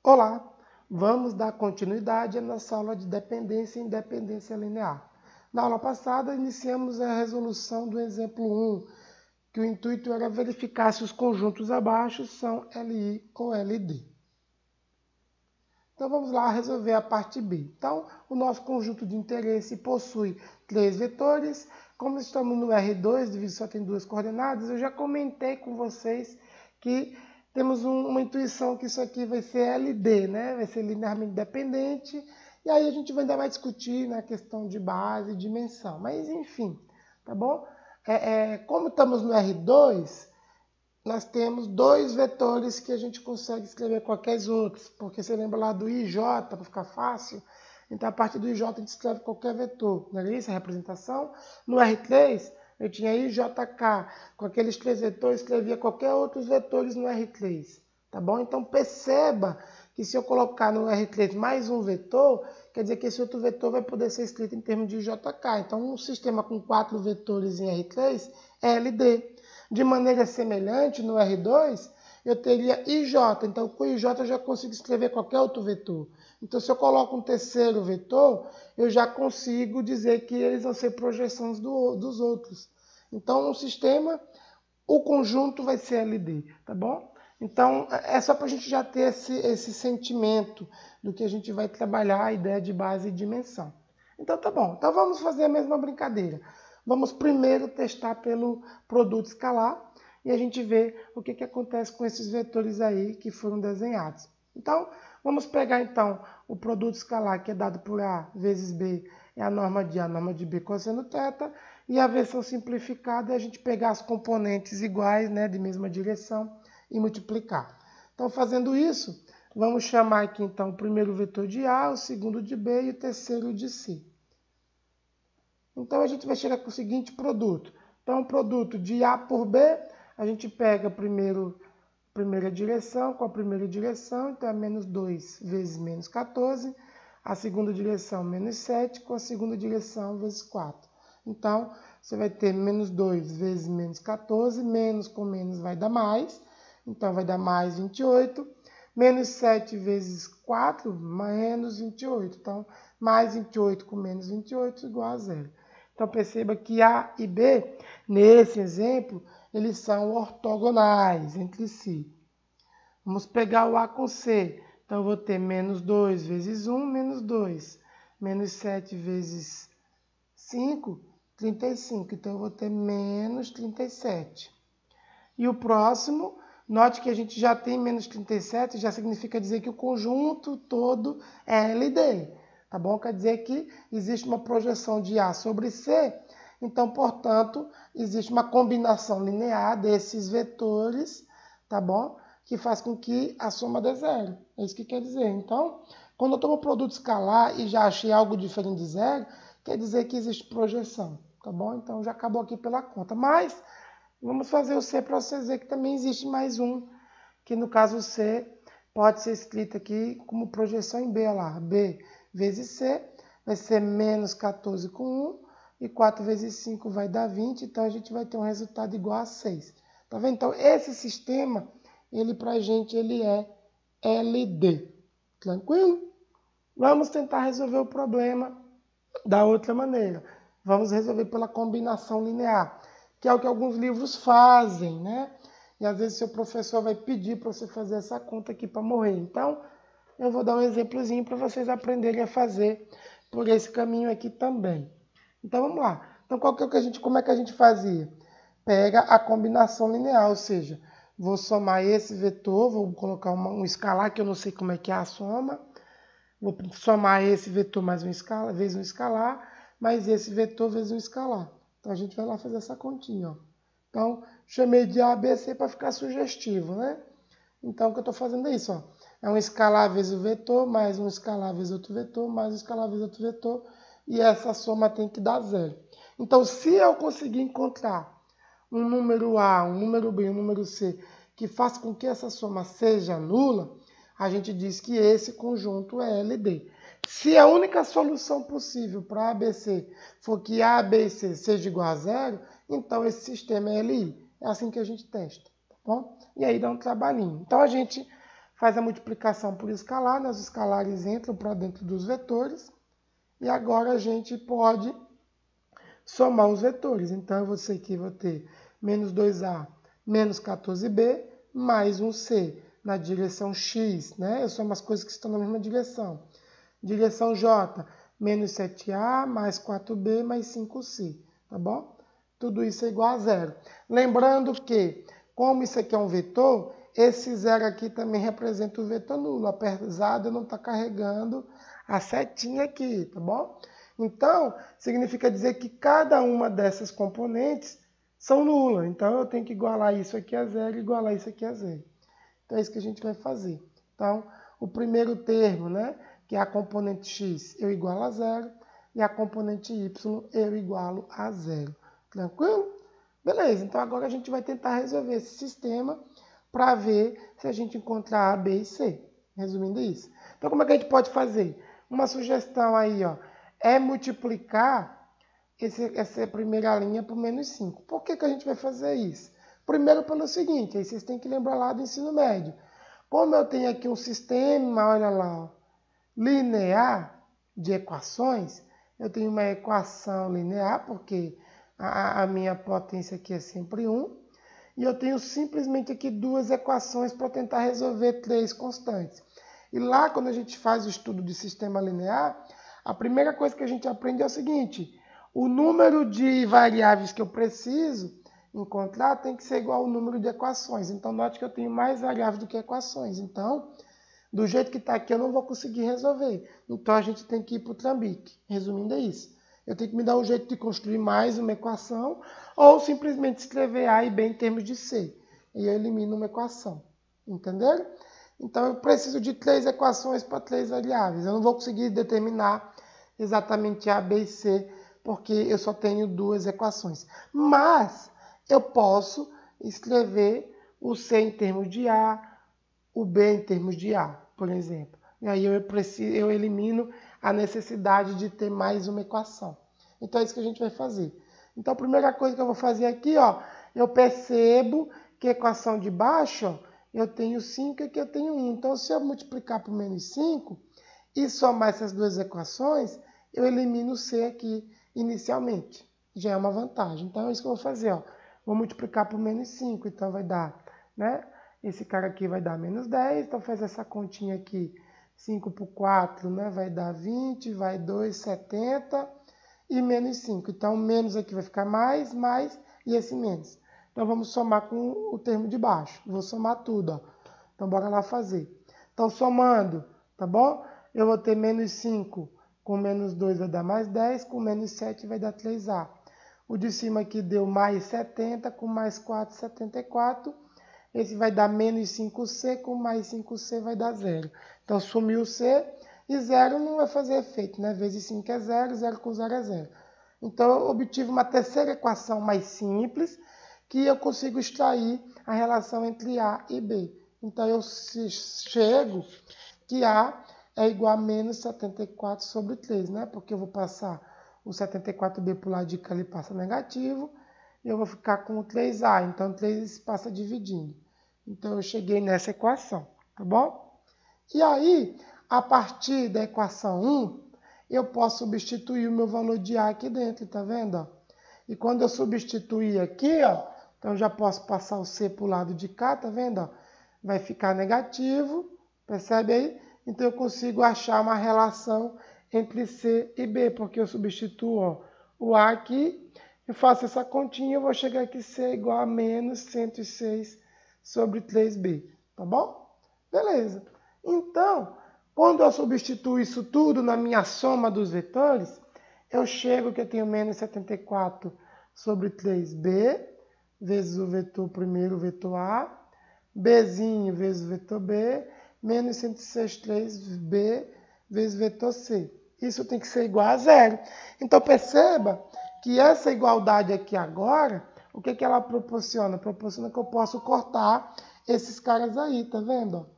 Olá, vamos dar continuidade à nossa aula de dependência e independência linear. Na aula passada, iniciamos a resolução do exemplo 1, que o intuito era verificar se os conjuntos abaixo são LI ou LD. Então vamos lá resolver a parte B. Então, o nosso conjunto de interesse possui 3 vetores. Como estamos no R2, e só tem 2 coordenadas, eu já comentei com vocês que temos uma intuição que isso aqui vai ser LD, né? Vai ser linearmente dependente. E aí a gente ainda vai discutir na questão de base e dimensão. Mas enfim, tá bom? Como estamos no R2, nós temos 2 vetores que a gente consegue escrever qualquer outros, porque você lembra lá do IJ, para ficar fácil, então a partir do IJ a gente escreve qualquer vetor, não é isso? A representação. No R3, eu tinha IJK, com aqueles 3 vetores, escrevia qualquer outros vetores no R3, tá bom? Então perceba que se eu colocar no R3 mais um vetor, quer dizer que esse outro vetor vai poder ser escrito em termos de IJK. Então um sistema com 4 vetores em R3 é LD. De maneira semelhante, no R2, eu teria IJ. Então, com IJ eu já consigo escrever qualquer outro vetor. Então, se eu coloco um terceiro vetor, eu já consigo dizer que eles vão ser projeções dos outros. Então, no sistema, o conjunto vai ser LD, tá bom? Então, é só para a gente já ter esse sentimento do que a gente vai trabalhar, a ideia de base e dimensão. Então, tá bom. Então, vamos fazer a mesma brincadeira. Vamos primeiro testar pelo produto escalar e a gente vê o que acontece com esses vetores aí que foram desenhados. Então, vamos pegar então o produto escalar que é dado por A vezes B, é a norma de A, a norma de B cosseno θ, e a versão simplificada é a gente pegar as componentes iguais, né, de mesma direção e multiplicar. Então, fazendo isso, vamos chamar aqui então o primeiro vetor de A, o segundo de B e o terceiro de C. Então, a gente vai chegar com o seguinte produto. Então, o produto de A por B, a gente pega a primeira direção com a primeira direção, então é menos 2 vezes menos 14. A segunda direção, menos 7, com a segunda direção, vezes 4. Então, você vai ter menos 2 vezes menos 14, menos com menos vai dar mais. Então, vai dar mais 28. Menos 7 vezes 4, menos 28. Então, mais 28 com menos 28 igual a 0. Então, perceba que A e B, nesse exemplo, eles são ortogonais entre si. Vamos pegar o A com C. Então, eu vou ter menos 2 vezes 1, menos 2. Menos 7 vezes 5, 35. Então, eu vou ter menos 37. E o próximo, note que a gente já tem menos 37, já significa dizer que o conjunto todo é LD. Tá bom? Quer dizer que existe uma projeção de A sobre C, então, portanto, existe uma combinação linear desses vetores, tá bom? Que faz com que a soma dê zero. É isso que quer dizer. Então, quando eu tomo o produto escalar e já achei algo diferente de zero, quer dizer que existe projeção, tá bom? Então, já acabou aqui pela conta. Mas, vamos fazer o C para você ver que também existe mais um, que no caso o C pode ser escrito aqui como projeção em B, olha lá, B vezes C, vai ser menos 14 com 1, e 4 vezes 5 vai dar 20, então a gente vai ter um resultado igual a 6. Tá vendo? Então, esse sistema, ele pra gente, ele é LD. Tranquilo? Vamos tentar resolver o problema da outra maneira. Vamos resolver pela combinação linear, que é o que alguns livros fazem, né? E às vezes seu professor vai pedir para você fazer essa conta aqui para morrer. Então, eu vou dar um exemplozinho para vocês aprenderem a fazer por esse caminho aqui também. Então, vamos lá. Então, como é que a gente fazia? Pega a combinação linear, ou seja, vou somar esse vetor, vou colocar um escalar, que eu não sei como é que é a soma. Vou somar esse vetor mais um escalar, vezes um escalar, mais esse vetor vezes um escalar. Então, a gente vai lá fazer essa continha, ó. Então, chamei de A, B, C para ficar sugestivo, né? Então, o que eu estou fazendo é isso, ó. É um escalar vezes o vetor, mais um escalar vezes outro vetor, mais um escalar vezes outro vetor, e essa soma tem que dar zero. Então, se eu conseguir encontrar um número A, um número B, um número C, que faça com que essa soma seja nula, a gente diz que esse conjunto é LD. Se a única solução possível para A, B, C for que A, B e C seja igual a zero, então esse sistema é LI. É assim que a gente testa, tá bom? E aí dá um trabalhinho. Então, a gente faz a multiplicação por escalar, né? Os escalares entram para dentro dos vetores. E agora a gente pode somar os vetores. Então, eu vou ter menos 2A menos 14B mais 1C na direção X, né? Eu somo as coisas que estão na mesma direção. Direção J, menos 7A mais 4B mais 5C, tá bom? Tudo isso é igual a zero. Lembrando que, como isso aqui é um vetor, esse zero aqui também representa o vetor nulo, apesar de eu não estar carregando a setinha aqui, tá bom? Então, significa dizer que cada uma dessas componentes são nulas. Então, eu tenho que igualar isso aqui a zero e igualar isso aqui a zero. Então, é isso que a gente vai fazer. Então, o primeiro termo, né, que é a componente x, eu igualo a zero, e a componente y, eu igualo a zero. Tranquilo? Beleza, então agora a gente vai tentar resolver esse sistema para ver se a gente encontrar A, B e C. Resumindo isso. Então, como é que a gente pode fazer? Uma sugestão aí, ó, é multiplicar essa primeira linha por menos 5. Por que a gente vai fazer isso? Primeiro pelo seguinte, aí vocês têm que lembrar lá do ensino médio. Como eu tenho aqui um sistema, olha lá, ó, linear de equações, eu tenho uma equação linear, porque a minha potência aqui é sempre 1, e eu tenho simplesmente aqui duas equações para tentar resolver três constantes. E lá, quando a gente faz o estudo de sistema linear, a primeira coisa que a gente aprende é o seguinte: o número de variáveis que eu preciso encontrar tem que ser igual ao número de equações. Então, note que eu tenho mais variáveis do que equações. Então, do jeito que está aqui, eu não vou conseguir resolver. Então, a gente tem que ir para o trambique. Resumindo, é isso. Eu tenho que me dar um jeito de construir mais uma equação ou simplesmente escrever A e B em termos de C. E eu elimino uma equação. Entenderam? Então, eu preciso de três equações para três variáveis. Eu não vou conseguir determinar exatamente A, B e C, porque eu só tenho duas equações. Mas eu posso escrever o C em termos de A, o B em termos de A, por exemplo. E aí eu elimino a necessidade de ter mais uma equação. Então é isso que a gente vai fazer. Então a primeira coisa que eu vou fazer aqui, ó, eu percebo que a equação de baixo, ó, eu tenho 5 e aqui eu tenho 1. Então se eu multiplicar por menos 5 e somar essas duas equações, eu elimino o C aqui inicialmente. Já é uma vantagem. Então é isso que eu vou fazer, ó. Vou multiplicar por menos 5, então vai dar, né? Esse cara aqui vai dar menos 10, então faz essa continha aqui. 5 por 4, né? Vai dar 20, vai 2, 70 e menos 5. Então, menos aqui vai ficar mais e esse menos. Então, vamos somar com o termo de baixo. Vou somar tudo, ó. Então, bora lá fazer. Então, somando, tá bom? Eu vou ter menos 5 com menos 2 vai dar mais 10, com menos 7 vai dar 3A. O de cima aqui deu mais 70, com mais 4, 74. Esse vai dar menos 5C, com mais 5C vai dar 0. Então, sumiu o C e 0 não vai fazer efeito, né? Vezes 5 é 0, 0 com 0 é 0. Então, eu obtive uma terceira equação mais simples, que eu consigo extrair a relação entre A e B. Então, eu chego que A é igual a menos 74 sobre 3, né? Porque eu vou passar o 74B para o lado de cá, ele passa negativo, e eu vou ficar com o 3A. Então, 3 passa dividindo. Então, eu cheguei nessa equação, tá bom? E aí, a partir da equação 1, eu posso substituir o meu valor de A aqui dentro, tá vendo? E quando eu substituir aqui, ó, então eu já posso passar o C para o lado de cá, tá vendo? Vai ficar negativo, percebe aí? Então, eu consigo achar uma relação entre C e B, porque eu substituo, ó, o A aqui, e faço essa continha, eu vou chegar aqui C é igual a menos 106 sobre 3B, tá bom? Beleza. Então, quando eu substituo isso tudo na minha soma dos vetores, eu chego que eu tenho menos 74 sobre 3B, vezes o vetor primeiro, o vetor A, Bzinho vezes o vetor B, menos 106, 3B vezes o vetor C. Isso tem que ser igual a zero. Então, perceba que essa igualdade aqui agora, o que ela proporciona? Proporciona que eu posso cortar esses caras aí, tá vendo?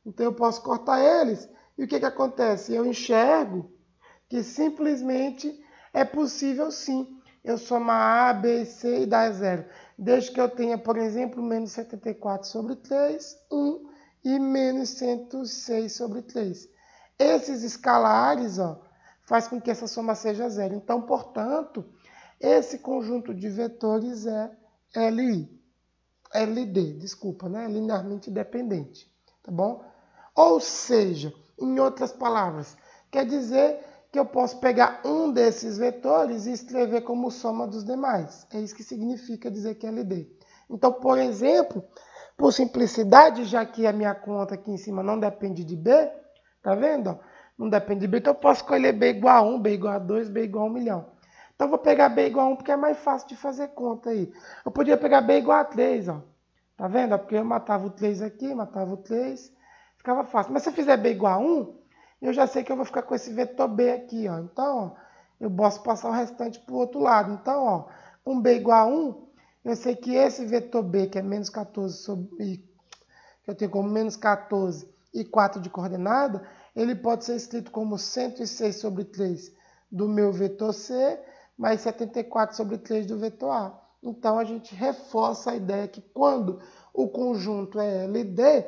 Então, eu posso cortar eles. E o que acontece? Eu enxergo que simplesmente é possível, sim, eu somar A, B e C e dar zero. Desde que eu tenha, por exemplo, menos 74 sobre 3, 1 e menos 106 sobre 3. Esses escalares, ó, faz com que essa soma seja zero. Então, portanto, esse conjunto de vetores é LD, desculpa, né? Linearmente dependente, tá bom? Ou seja, em outras palavras, quer dizer que eu posso pegar um desses vetores e escrever como soma dos demais. É isso que significa dizer que é LD. Então, por exemplo, por simplicidade, já que a minha conta aqui em cima não depende de B, tá vendo? Não depende de B, então eu posso escolher B igual a 1, B igual a 2, B igual a 1 milhão. Então eu vou pegar B igual a 1 porque é mais fácil de fazer conta aí. Eu podia pegar B igual a 3, ó. Tá vendo? Porque eu matava o 3 aqui, matava o 3, ficava fácil. Mas se eu fizer B igual a 1, eu já sei que eu vou ficar com esse vetor B aqui, ó. Então, ó, eu posso passar o restante para o outro lado. Então, ó, com B igual a 1, eu sei que esse vetor B, que é menos 14 sobre... que eu tenho como menos 14 e 4 de coordenada, ele pode ser escrito como 106 sobre 3 do meu vetor C, mais 74 sobre 3 do vetor A. Então, a gente reforça a ideia que quando o conjunto é LD,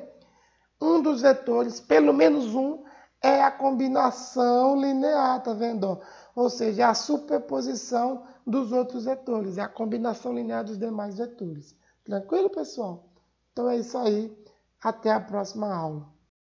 um dos vetores, pelo menos um, é a combinação linear, tá vendo? Ou seja, a superposição dos outros vetores, é a combinação linear dos demais vetores. Tranquilo, pessoal? Então é isso aí. Até a próxima aula.